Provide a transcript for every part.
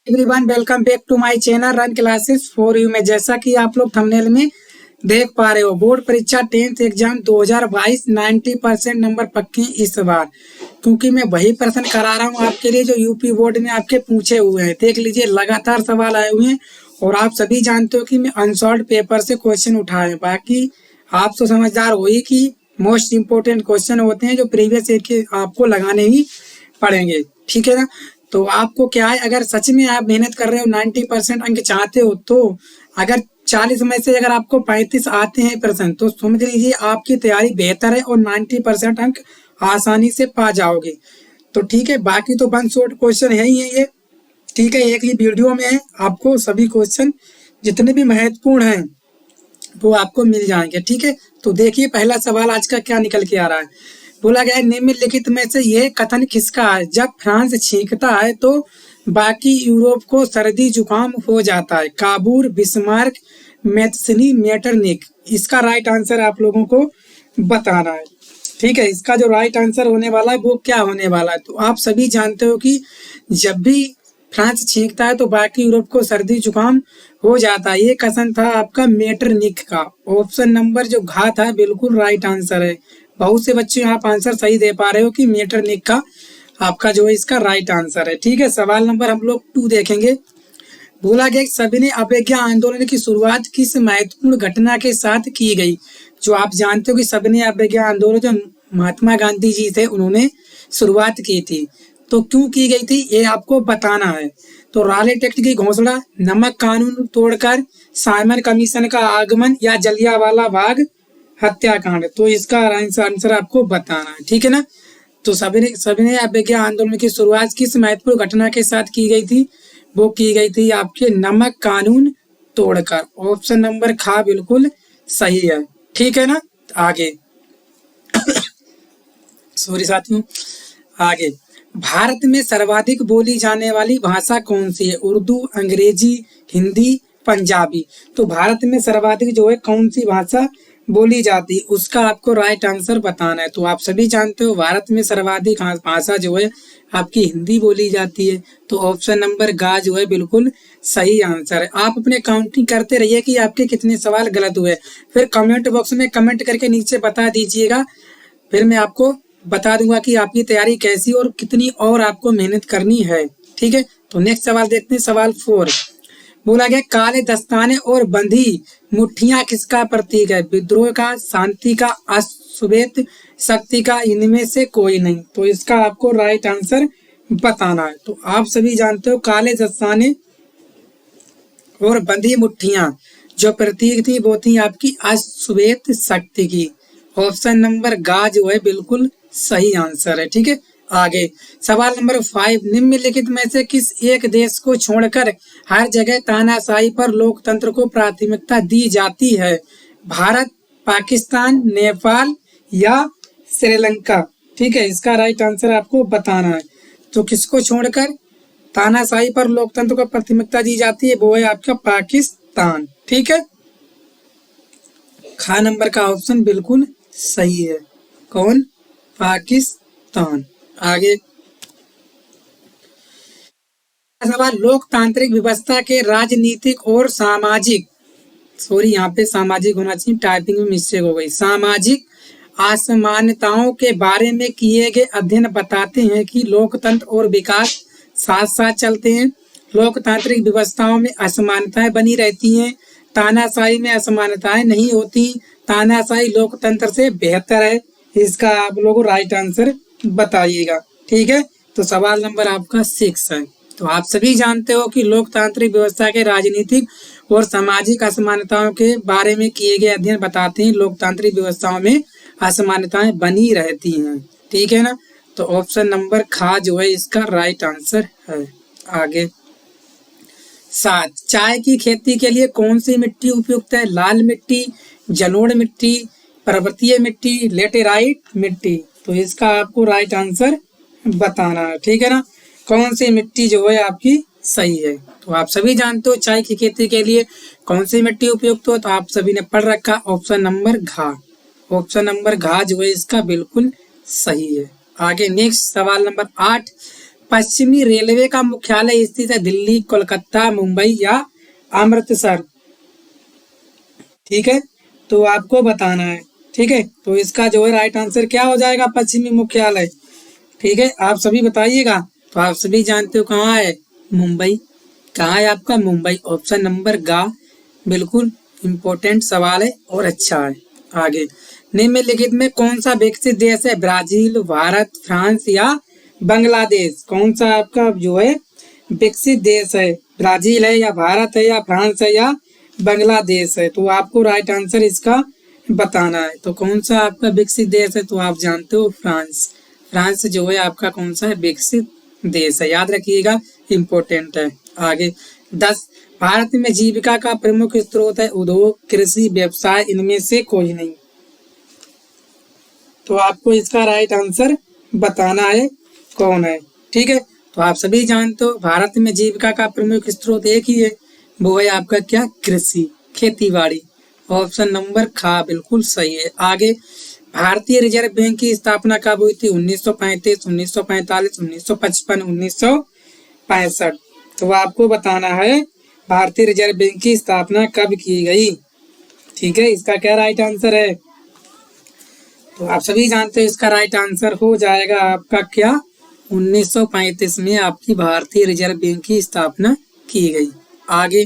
Everyone welcome back to my channel run classes for you में। जैसा कि आप लोग थंबनेल में देख पा रहे हो, बोर्ड परीक्षा 10th एग्जाम 2022 90% नंबर पक्के इस बार, क्योंकि मैं वही प्रश्न करा रहा हूँ आपके लिए जो यूपी बोर्ड में आपके पूछे हुए हैं। देख लीजिए, लगातार सवाल आए हुए हैं और आप सभी जानते हो कि मैं अनसॉल्व पेपर से क्वेश्चन उठाए। बाकी आप तो समझदार हो ही कि मोस्ट इम्पोर्टेंट क्वेश्चन होते हैं जो प्रीवियस ईयर के आपको लगाने ही पड़ेंगे, ठीक है ना। तो आपको क्या है, अगर सच में आप मेहनत कर रहे हो 90% अंक चाहते हो, तो अगर 40 में से अगर आपको 35 आते हैं प्रश्न, तो समझ लीजिए आपकी तैयारी बेहतर है और 90% अंक आसानी से पा जाओगे। तो ठीक है, बाकी तो वन शॉट क्वेश्चन है ही है ये, ठीक है। एक ही वीडियो में है, आपको सभी क्वेश्चन जितने भी महत्वपूर्ण हैं वो आपको मिल जाएंगे, ठीक है। तो देखिए पहला सवाल आज का क्या निकल के आ रहा है। बोला गया है, निम्नलिखित में से यह कथन किसका है? जब फ्रांस छींकता है तो बाकी यूरोप को सर्दी जुकाम हो जाता है। Cavour, Bismarck, Mazzini, Metternich. इसका राइट आंसर आप लोगों को बताना है, ठीक है। इसका जो राइट आंसर होने वाला है वो क्या होने वाला है, तो आप सभी जानते हो कि जब भी फ्रांस छींकता है तो बाकी यूरोप को सर्दी जुकाम हो जाता है। ये कथन था आपका मेटरनिक का। ऑप्शन नंबर जो घ था बिल्कुल राइट आंसर है। बहुत से बच्चे आप आंसर सही दे पा रहे हो कि मेटरनिक का आपका जो है इसका राइट आंसर है, ठीक है। सवाल नंबर हम लोग 2 देखेंगे। बोला गया सविनय अवज्ञा आंदोलन की शुरुआत किस महत्वपूर्ण घटना के साथ की गई? जो आप जानते हो कि सविनय अवज्ञा आंदोलन जो महात्मा गांधी जी थे उन्होंने शुरुआत की थी, तो क्यों की गई थी ये आपको बताना है। तो रॉलेट एक्ट की घोषणा, नमक कानून तोड़कर, साइमन कमीशन का आगमन, या जलियांवाला बाग हत्याकांड। तो इसका आंसर आपको बताना है, ठीक है ना। तो सविनय अवज्ञा आंदोलन की शुरुआत किस महत्वपूर्ण घटना के साथ की गई थी? वो की गई थी आपके नमक कानून तोड़कर। ऑप्शन नंबर खा बिल्कुल सही है, ठीक है ना। आगे सॉरी साथियों, आगे भारत में सर्वाधिक बोली जाने वाली भाषा कौन सी है? उर्दू, अंग्रेजी, हिंदी, पंजाबी। तो भारत में सर्वाधिक जो है कौन सी भाषा बोली जाती है, उसका आपको राइट आंसर बताना है। तो आप सभी जानते हो भारत में सर्वाधिक भाषा जो है आपकी हिंदी बोली जाती है। तो ऑप्शन नंबर गा जो है बिल्कुल सही आंसर है। आप अपने काउंटिंग करते रहिए कि आपके कितने सवाल गलत हुए, फिर कमेंट बॉक्स में कमेंट करके नीचे बता दीजिएगा। फिर मैं आपको बता दूंगा कि आपकी तैयारी कैसी और कितनी और आपको मेहनत करनी है, ठीक है। तो नेक्स्ट सवाल देखते हैं, सवाल 4। बोला गया काले दस्ताने और बंधी मुट्ठियां किसका प्रतीक है? विद्रोह का, शांति का, अश्वेत शक्ति का, इनमें से कोई नहीं। तो इसका आपको राइट आंसर बताना है। तो आप सभी जानते हो काले दस्ताने और बंधी मुट्ठियां जो प्रतीक थी वो थी आपकी अश्वेत शक्ति की। ऑप्शन नंबर गा जो है बिल्कुल सही आंसर है, ठीक है। आगे सवाल नंबर 5, निम्नलिखित में से किस एक देश को छोड़कर हर जगह तानाशाही पर लोकतंत्र को प्राथमिकता दी जाती है? भारत, पाकिस्तान, नेपाल या श्रीलंका। ठीक है, इसका राइट आंसर आपको बताना है। तो किसको छोड़कर तानाशाही पर लोकतंत्र को प्राथमिकता दी जाती है? वो है आपका पाकिस्तान, ठीक है। खा नंबर का ऑप्शन बिल्कुल सही है। कौन? पाकिस्तान। आगे सवाल, लोकतांत्रिक व्यवस्था के राजनीतिक और सामाजिक, सॉरी यहाँ पे सामाजिक होना चाहिए, टाइपिंग में मिस्टेक हो गई, सामाजिक असमानताओं के बारे में किए गए अध्ययन बताते हैं कि लोकतंत्र और विकास साथ साथ चलते हैं। लोकतांत्रिक व्यवस्थाओं में असमानताएं बनी रहती हैं, तानाशाही में असमानताएं नहीं होती, तानाशाही लोकतंत्र से बेहतर है। इसका आप लोगों राइट आंसर बताइएगा, ठीक है। तो सवाल नंबर आपका 6 है। तो आप सभी जानते हो कि लोकतांत्रिक व्यवस्था के राजनीतिक और सामाजिक असमानताओं के बारे में किए गए अध्ययन बताते हैं लोकतांत्रिक व्यवस्थाओं में असमानताएं बनी रहती हैं, ठीक है ना। तो ऑप्शन नंबर खा जो है इसका राइट आंसर है। आगे 7, चाय की खेती के लिए कौन सी मिट्टी उपयुक्त है? लाल मिट्टी, जलोढ़ मिट्टी, पर्वतीय मिट्टी, लेटेराइट मिट्टी। तो इसका आपको राइट आंसर बताना है, ठीक है ना। कौन सी मिट्टी जो है आपकी सही है? तो आप सभी जानते हो चाय की खेती के लिए कौन सी मिट्टी उपयुक्त हो, तो आप सभी ने पढ़ रखा ऑप्शन नंबर घा। ऑप्शन नंबर घा जो है इसका बिल्कुल सही है। आगे नेक्स्ट सवाल नंबर 8, पश्चिमी रेलवे का मुख्यालय स्थित है दिल्ली, कोलकाता, मुंबई या अमृतसर। ठीक है, तो आपको बताना है। ठीक है, तो इसका जो है राइट आंसर क्या हो जाएगा, पश्चिमी मुख्यालय। ठीक है, आप सभी बताइएगा। तो आप सभी जानते हो कहाँ है, मुंबई। कहाँ है आपका, मुंबई। ऑप्शन नंबर गा, बिल्कुल इम्पोर्टेंट सवाल है और अच्छा है। आगे, निम्नलिखित में कौन सा विकसित देश है, ब्राजील, भारत, फ्रांस या बांग्लादेश। कौन सा आपका जो है विकसित देश है, ब्राजील है या भारत है या फ्रांस है या बांग्लादेश है। तो आपको राइट आंसर इसका बताना है। तो कौन सा आपका विकसित देश है, तो आप जानते हो फ्रांस। फ्रांस जो है आपका कौन सा है, विकसित देश है, याद रखिएगा, इम्पोर्टेंट है। आगे 10, भारत में जीविका का प्रमुख स्रोत है उद्योग, कृषि, व्यवसाय, इनमें से कोई नहीं। तो आपको इसका राइट आंसर बताना है कौन है। ठीक है, तो आप सभी जानते हो भारत में जीविका का प्रमुख स्रोत एक ही है, वो है आपका क्या, कृषि, खेती बाड़ी। ऑप्शन नंबर खा, बिल्कुल सही है। आगे, भारतीय रिजर्व बैंक की स्थापना कब हुई थी, 1935, 1945, 1955, 1965। तो आपको बताना है भारतीय रिजर्व बैंक की स्थापना कब की गई। ठीक है, इसका क्या राइट आंसर है, तो आप सभी जानते हो इसका राइट आंसर हो जाएगा आपका क्या, 1935 में आपकी भारतीय रिजर्व बैंक की स्थापना की गई। आगे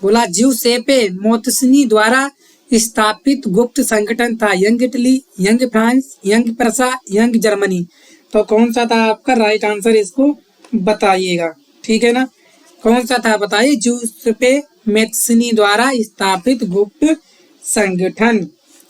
बोला, ज्यूसेपे मोत्सनी द्वारा स्थापित गुप्त संगठन था, young Italy, young France, young Prussia, young Germany. तो कौन सा था आपका राइट आंसर, इसको बताइएगा। ठीक है ना, कौन सा था बताइए, ज्यूसेपे मोत्सनी द्वारा स्थापित गुप्त संगठन।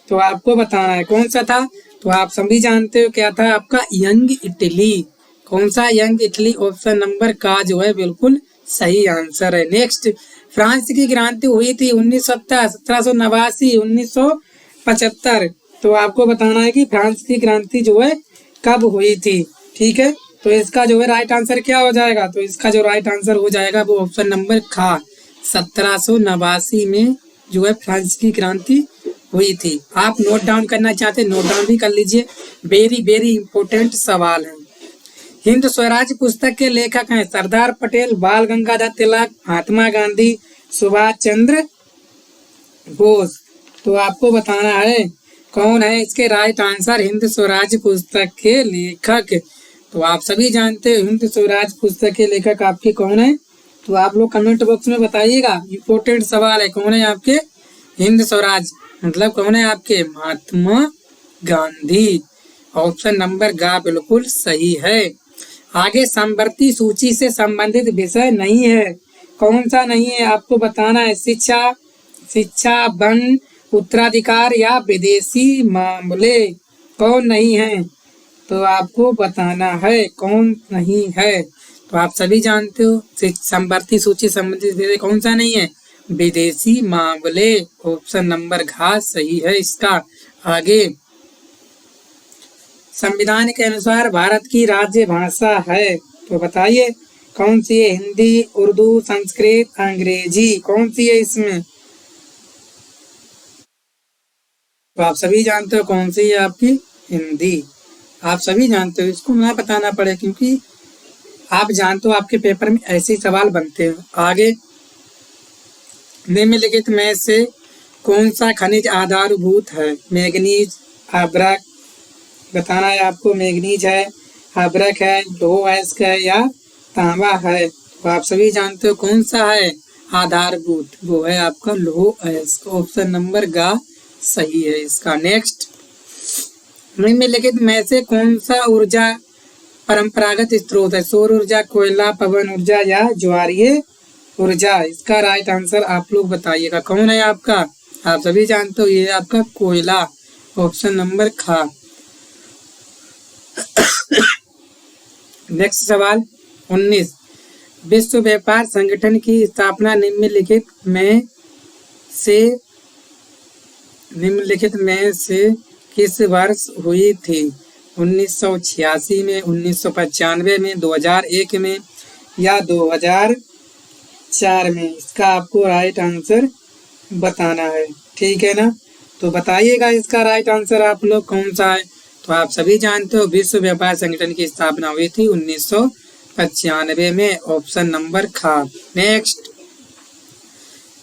तो आपको बताना है कौन सा था। तो आप सभी जानते हो क्या था आपका, यंग इटली। कौन सा, यंग इटली। ऑप्शन नंबर का जो है बिल्कुल सही आंसर है। नेक्स्ट, फ्रांस की क्रांति हुई थी 1970, 1789, 1975। तो आपको बताना है कि फ्रांस की क्रांति जो है कब हुई थी। ठीक है, तो इसका जो है राइट आंसर क्या हो जाएगा, तो इसका जो राइट आंसर हो जाएगा वो ऑप्शन नंबर खा, 1789 में जो है फ्रांस की क्रांति हुई थी। आप नोट डाउन करना चाहते हैं, नोट डाउन भी कर लीजिए, वेरी वेरी इंपॉर्टेंट सवाल है। हिंद स्वराज पुस्तक के लेखक हैं सरदार पटेल, बाल गंगाधर तिलक, महात्मा गांधी, सुभाष चंद्र बोस। तो आपको बताना है कौन है इसके राइट आंसर, हिंद स्वराज पुस्तक के लेखक। तो आप सभी जानते हो हिंद स्वराज पुस्तक के लेखक आपके कौन है, तो आप लोग कमेंट बॉक्स में बताइएगा। इंपॉर्टेंट सवाल है, कौन है आपके हिंद स्वराज, मतलब कौन है आपके, महात्मा गांधी। ऑप्शन नंबर गा बिल्कुल सही है। आगे, समवर्ती सूची से संबंधित विषय नहीं है, कौन सा नहीं है आपको बताना है, शिक्षा, वन, उत्तराधिकार या विदेशी मामले। कौन नहीं है, तो आपको बताना है कौन नहीं है। तो आप सभी जानते हो समवर्ती सूची संबंधित विषय कौन सा नहीं है, विदेशी मामले। ऑप्शन नंबर घ सही है इसका। आगे, संविधान के अनुसार भारत की राज्य भाषा है, तो बताइए कौन सी है, हिंदी, उर्दू, संस्कृत, अंग्रेजी। कौन सी है इसमें, तो आप सभी जानते हो कौन सी है आपकी, हिंदी। आप सभी जानते हो, इसको ना बताना पड़े क्योंकि आप जानते हो आपके पेपर में ऐसे सवाल बनते हैं। आगे, निम्नलिखित में से कौन सा खनिज आधारभूत है, मैग्नीज, अभ्रक। बताना है आपको, मैग्नीज है, अभ्रक है, लौह अयस्क है या तांबा है। तो आप सभी जानते हो कौन सा है आधारभूत, वो है आपका लौह अयस्क। ऑप्शन नंबर गा सही है इसका। नेक्स्ट, निम्नलिखित में से कौन सा ऊर्जा परंपरागत स्रोत है, सौर ऊर्जा, कोयला, पवन ऊर्जा या ज्वारीय ऊर्जा। इसका राइट आंसर आप लोग बताइएगा, कौन है आपका, आप सभी जानते हो ये आपका कोयला। ऑप्शन नंबर खा। नेक्स्ट सवाल 19, विश्व व्यापार संगठन की स्थापना निम्नलिखित में से किस वर्ष हुई थी, 1986 में, 1995 में, 2001 में या 2004 में। इसका आपको राइट आंसर बताना है। ठीक है ना, तो बताइएगा इसका राइट आंसर आप लोग कौन सा है। तो आप सभी जानते हो विश्व व्यापार संगठन की स्थापना हुई थी 1995 में। ऑप्शन नंबर ख। नेक्स्ट,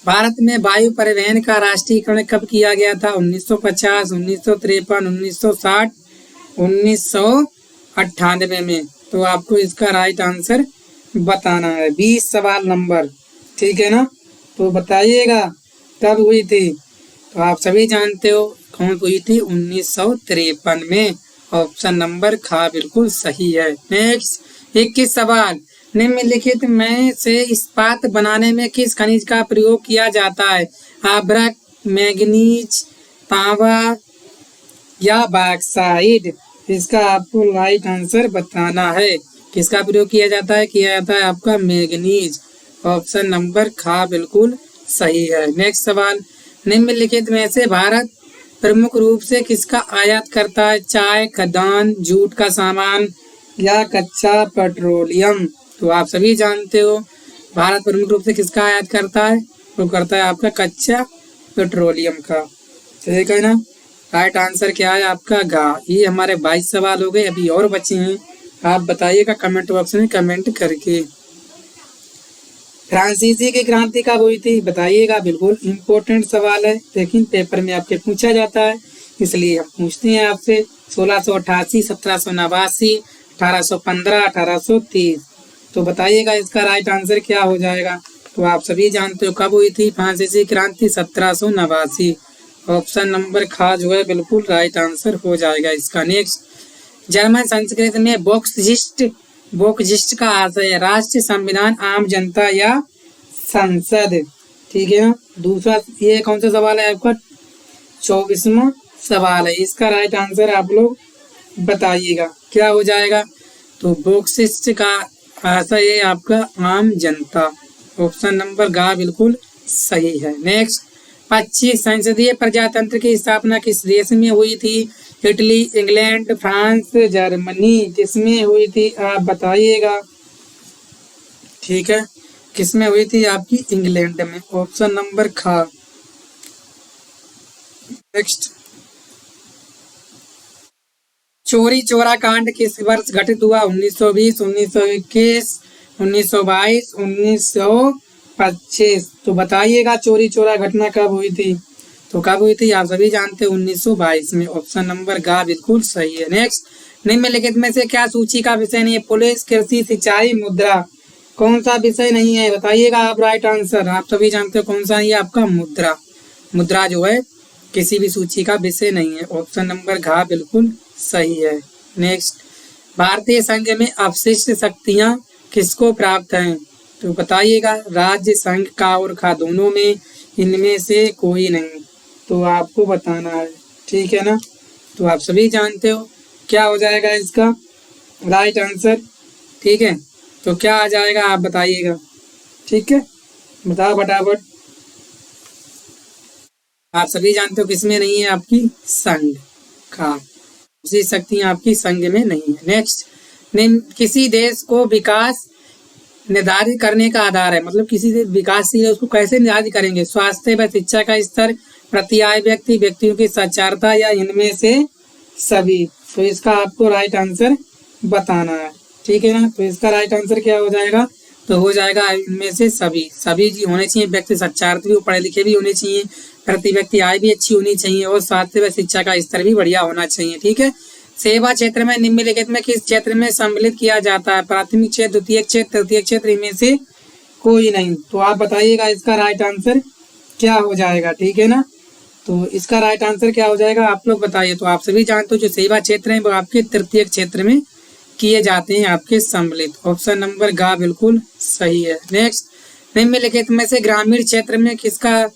भारत में वायु परिवहन का राष्ट्रीयकरण कब किया गया था? 1950, 1953, 1960, 1998 में। तो आपको इसका राइट आंसर बताना है। 20 सवाल नंबर, ठीक है ना। तो बताइएगा कब हुई थी? तो आप सभी जानते हो कौन हुई थी? 1953 में। ऑप्शन नंबर ख बिल्कुल सही है। नेक्स्ट, 21 सवाल, निम्नलिखित में से इस्पात बनाने में किस खनिज का प्रयोग किया जाता है? आभ्रक, मैग्नीज, तांबा या बॉक्साइट? इसका आपको राइट आंसर बताना है। किसका प्रयोग किया जाता है? किया जाता है आपका मैग्नीज। ऑप्शन नंबर ख बिल्कुल सही है। नेक्स्ट सवाल, निम्नलिखित में से भारत प्रमुख रूप से किसका आयात करता है? चाय, खाद्यान्न, जूट का सामान या कच्चा पेट्रोलियम? तो आप सभी जानते हो भारत प्रमुख रूप से किसका आयात करता है? वो करता है आपका कच्चा पेट्रोलियम का, ठीक है ना। राइट आंसर क्या है आपका? गा। ये हमारे 22 सवाल हो गए, अभी और बचे हैं। आप बताइएगा कमेंट बॉक्स में कमेंट करके। फ्रांसीसी की क्रांति कब हुई थी? बताइएगा। बिल्कुल इम्पोर्टेंट सवाल है, लेकिन पेपर में आपके पूछा जाता है, इसलिए हम पूछते हैं आपसे। 1688, 1789, 1815, 1830। तो बताइएगा इसका राइट आंसर क्या हो जाएगा? तो आप सभी जानते हो कब हुई थी फ्रांसीसी क्रांति? 1789। ऑप्शन नंबर ख जो है बिल्कुल राइट आंसर हो जाएगा इसका। नेक्स्ट, जर्मन संस्कृत में वोक्जिस्ट का आशय है राष्ट्र, संविधान, आम जनता या संसद? ठीक है ना। दूसरा, ये कौन सा सवाल है आपका? 24वां सवाल है। इसका राइट आंसर आप लोग बताइएगा क्या हो जाएगा? तो वोक्जिस्ट का आशय है आपका आम जनता। ऑप्शन नंबर ग बिल्कुल सही है। नेक्स्ट, 25 संसदीय प्रजातंत्र की स्थापना किस देश में हुई थी? Italy, England, France, Germany? किसमें हुई थी आप बताइएगा, ठीक है। किसमें हुई थी आपकी? इंग्लैंड में। ऑप्शन नंबर ख। नेक्स्ट, चोरी चोरा कांड किस वर्ष घटित हुआ? 1920, 1921, 1922, 1925? तो बताइएगा चोरी चोरा घटना कब हुई थी? तो कब हुई थी आप सभी जानते हैं? 1922 में। ऑप्शन नंबर ग बिल्कुल सही है। नेक्स्ट, निम्नलिखित में से क्या सूची का विषय नहीं है? पुलिस, कृषि, सिंचाई, मुद्रा? कौन सा विषय नहीं है बताइएगा आप? राइट आंसर आप सभी जानते हो कौन सा है आपका? मुद्रा। मुद्रा जो है किसी भी सूची का विषय नहीं है। ऑप्शन नंबर घ बिल्कुल सही है। नेक्स्ट, भारतीय संघ में अवशिष्ट शक्तियां किसको प्राप्त हैं? तो बताइएगा। राज्य, संघ का और खा दोनों में, इनमें से कोई नहीं। तो आपको बताना है, ठीक है ना। तो आप सभी जानते हो क्या हो जाएगा इसका राइट आंसर, ठीक है। तो क्या आ जाएगा आप बताइएगा, ठीक है। बताओ फटाफट। आप सभी जानते हो किसमें नहीं है आपकी? संघ का। दूसरी शक्तियां आपकी संघ में नहीं है। नेक्स्ट, किसी देश को विकास निर्धारित करने का आधार है, मतलब किसी देश विकासशील है उसको कैसे निर्धारित करेंगे? स्वास्थ्य व शिक्षा का स्तर, प्रति आय व्यक्ति, व्यक्तियों की साक्षरता या इनमें से सभी? तो इसका आपको राइट आंसर बताना है, ठीक है ना। तो इसका राइट आंसर क्या हो जाएगा? तो हो जाएगा इनमें से सभी। सभी जी होने चाहिए। व्यक्ति साक्षरता भी, पढ़े लिखे भी होने चाहिए, प्रति व्यक्ति आय भी अच्छी होनी चाहिए और स्वास्थ्य व शिक्षा का स्तर भी बढ़िया होना चाहिए, ठीक है। सेवा क्षेत्र में निम्नलिखित में किस क्षेत्र में सम्मिलित किया जाता है? प्राथमिक क्षेत्र, द्वितीय क्षेत्र, तृतीय क्षेत्र, इनमें से कोई नहीं। तो आप बताइएगा इसका राइट आंसर क्या हो जाएगा, ठीक है ना। तो इसका राइट आंसर क्या हो जाएगा आप लोग बताइए। तो आप सभी जानते हो जो सेवा क्षेत्र है वो आपके तृतीय क्षेत्र में किए जाते हैं आपके सम्मिलित। ऑप्शन नंबर ग बिल्कुल सही है। नेक्स्ट, निम्नलिखित में से ग्रामीण क्षेत्र में किसका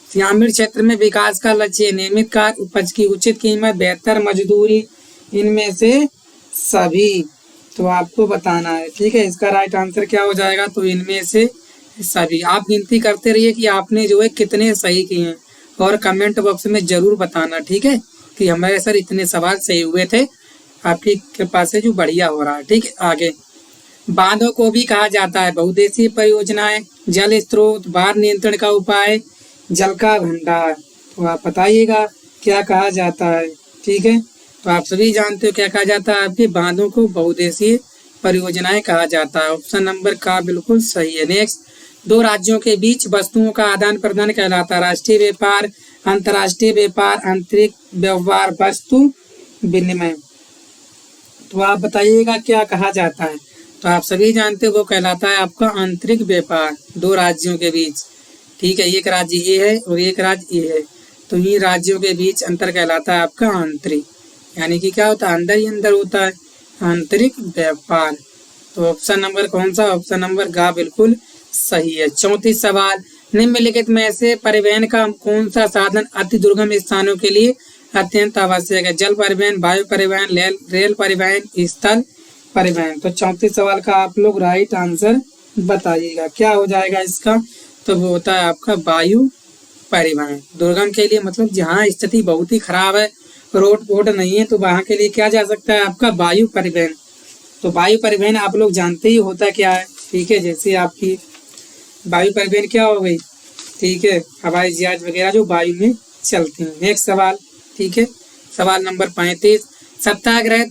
ग्रामीण क्षेत्र में विकास का लक्ष्य? नियमित कार्य, उपज की उचित कीमत, बेहतर मजदूरी, इनमें से सभी? तो आपको बताना है, ठीक है। इसका राइट आंसर क्या हो जाएगा? तो इनमें से सभी। आप गिनती करते रहिए कि आपने जो है कितने सही किए हैं और कमेंट बॉक्स में जरूर बताना, ठीक है, कि हमारे सर इतने सवाल सही हुए थे। आपकी कृपा से जो बढ़िया हो रहा है, ठीक है। आगे, बांधों को भी कहा जाता है बहुउद्देशीय परियोजनाएं, जल स्रोत, बाढ़ नियंत्रण का उपाय, जल का भंडार। तो आप बताइएगा क्या कहा जाता है, ठीक है। तो आप सभी जानते हो क्या कहा जाता है, आपके बांधों को बहुउद्देशीय परियोजनाएं कहा जाता है। ऑप्शन नंबर का बिल्कुल सही है। नेक्स्ट, दो राज्यों के बीच वस्तुओं का आदान प्रदान कहलाता है राष्ट्रीय व्यापार, अंतर्राष्ट्रीय व्यापार, आंतरिक व्यवहार, वस्तु विनिमय। तो आप बताइएगा क्या कहा जाता है। तो आप सभी जानते हो वो कहलाता है आपका आंतरिक व्यापार, दो राज्यों के बीच। ठीक है, एक राज्य ये है और एक राज्य ये है, तो इन राज्यों के बीच अंतर कहलाता है आपका आंतरिक, यानी कि क्या होता है, अंदर ही अंदर होता है, आंतरिक व्यापार। तो ऑप्शन नंबर कौन सा, ऑप्शन नंबर गा बिल्कुल सही है। 34 सवाल, निम्नलिखित में से परिवहन का कौन सा साधन अति दुर्गम स्थानों के लिए अत्यंत आवश्यक है? जल परिवहन, वायु परिवहन, रेल परिवहन, स्थल परिवहन। तो 34 सवाल का आप लोग राइट आंसर बताइएगा क्या हो जाएगा इसका। तो वो होता है आपका वायु परिवहन। दुर्गम के लिए मतलब जहाँ स्थिति बहुत ही खराब है, रोड वोड नहीं है, तो वहाँ के लिए क्या जा सकता है आपका वायु परिवहन। तो वायु परिवहन आप लोग जानते ही होता क्या है। ठीक है, जैसे आपकी वायु परिवहन क्या हो गई, ठीक है, हवाई जहाज वगैरह जो वायु में चलती हैं। नेक्स्ट सवाल, ठीक है, सवाल नंबर 35, सत्याग्रह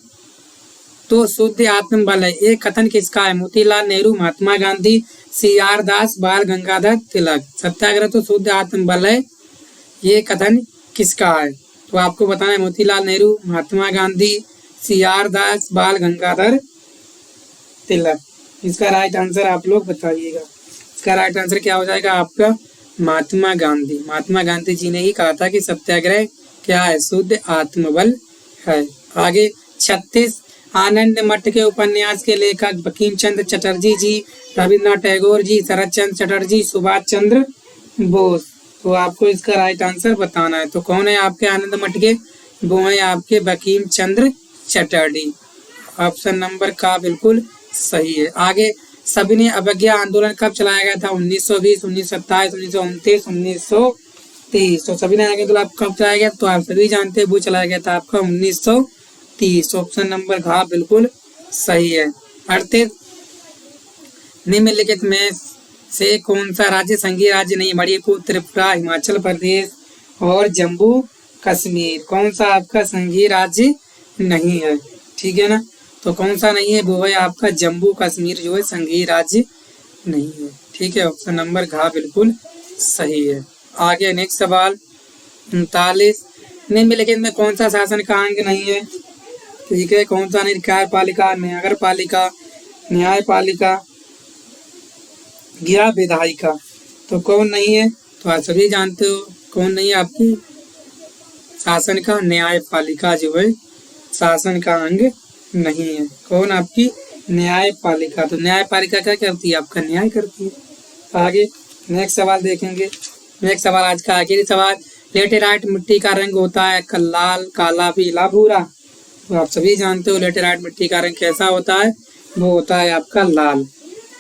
तो शुद्ध आत्मबल है, एक कथन किसका है? मोतीलाल नेहरू, महात्मा गांधी, CR दास, बाल गंगाधर तिलक। सत्याग्रह तो शुद्ध आत्मबल है, ये कथन किसका है? तो आपको बताना है मोतीलाल नेहरू, महात्मा गांधी, CR दास, बाल गंगाधर तिलक। इसका राइट आंसर आप लोग बताइएगा। इसका राइट आंसर क्या हो जाएगा आपका? महात्मा गांधी। महात्मा गांधी जी ने ही कहा था कि सत्याग्रह क्या है? शुद्ध आत्मबल है। आगे 36, आनंद मठ के उपन्यास के लेखक बंकिम चंद्र चटर्जी जी, रविन्द्रनाथ टैगोर जी, शरद चंद्र चटर्जी, सुभाष चंद्र बोस। तो आपको इसका राइट आंसर बताना है। तो कौन है आपके आनंद मठ के? वो है आपके बंकिम चंद्र चटर्जी। ऑप्शन नंबर का बिल्कुल सही है। आगे, सविनय अवज्ञा आंदोलन कब चलाया गया था? 1920, 1927, 1929, 1930। तो सविनय आंदोलन कब चलाया गया? तो आप सभी जानते हैं वो चलाया गया था आपका 1930। ऑप्शन नंबर घ बिल्कुल सही है। 38, निम्नलिखित में से कौन सा राज्य संघीय राज्य नहीं? मणिपुर, त्रिपुरा, हिमाचल प्रदेश और जम्मू कश्मीर। कौन सा आपका संघीय राज्य नहीं है? ठीक है ना, तो कौन सा नहीं है? वो है आपका जम्मू कश्मीर जो है संघीय राज्य नहीं है। ठीक है, ऑप्शन नंबर घ बिल्कुल सही है। आगे नेक्स्ट सवाल 39, निम्नलिखित में कौन सा शासन का अंग नहीं है? ठीक है, कौन सा नहीं? कार्यपालिका, नगर पालिका, न्यायपालिका या विधायिका। तो कौन नहीं है? तो आप सभी जानते हो कौन नहीं है आपकी शासन का? न्यायपालिका जो है शासन का अंग नहीं है। कौन? आपकी न्यायपालिका। तो न्यायपालिका क्या करती है? आपका न्याय करती है। आगे नेक्स्ट सवाल देखेंगे। नेक्स्ट सवाल आज का आखिरी सवाल, लेटेराइट मिट्टी का रंग होता है लाल, काला, पीला, भूरा। तो आप सभी जानते हो लेटेराइट मिट्टी का रंग कैसा होता है? वो होता है आपका लाल।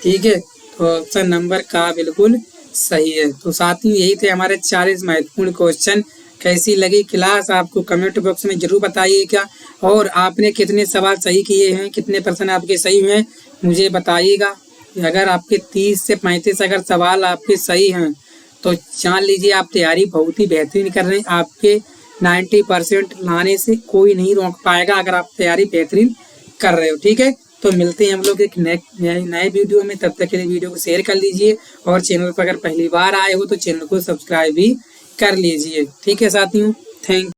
ठीक है, तो ऑप्शन नंबर का बिल्कुल सही है। तो साथियों यही थे हमारे 40 महत्वपूर्ण क्वेश्चन। कैसी लगी क्लास आपको कमेंट बॉक्स में जरूर बताइएगा, और आपने कितने सवाल सही किए हैं, कितने % आपके सही हैं मुझे बताइएगा। अगर आपके 30 से 35 अगर सवाल आपके सही हैं तो जान लीजिए आप तैयारी बहुत ही बेहतरीन कर रहे हैं। आपके 90% लाने से कोई नहीं रोक पाएगा अगर आप तैयारी बेहतरीन कर रहे हो। ठीक है, तो मिलते हैं हम लोग एक नए वीडियो में। तब तक के लिए वीडियो को शेयर कर लीजिए, और चैनल पर अगर पहली बार आए हो तो चैनल को सब्सक्राइब भी कर लीजिए। ठीक है साथियों, थैंक